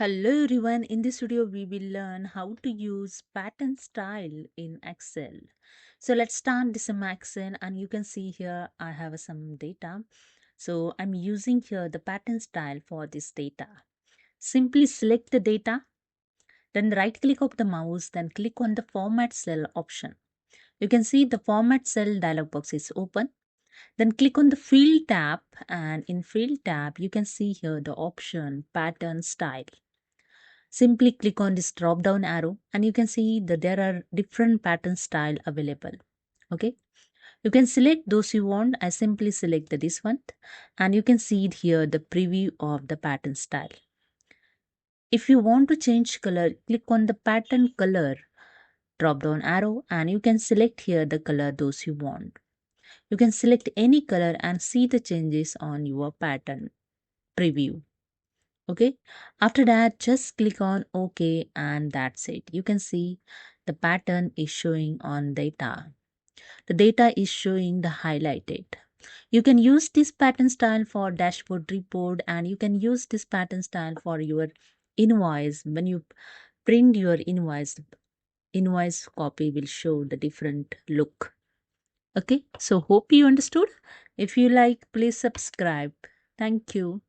Hello everyone, in this video we will learn how to use pattern style in Excel. So let's start this in Excel and you can see here I have some data. So I'm using here the pattern style for this data. Simply select the data, then right click of the mouse, then click on the format cell option. You can see the format cell dialog box is open. Then click on the field tab and in field tab you can see here the option pattern style. Simply click on this drop down arrow and you can see that there are different pattern style available. Okay, you can select those you want. I simply select this one and you can see it here the preview of the pattern style. If you want to change color, click on the pattern color drop down arrow and you can select here the color those you want. You can select any color and see the changes on your pattern preview. Okay, after that just click on OK and that's it. You can see the pattern is showing on data. The data is showing the highlighted. You can use this pattern style for dashboard report and you can use this pattern style for your invoice. When you print your invoice copy will show the different look. Okay, so hope you understood. If you like, please subscribe. Thank you.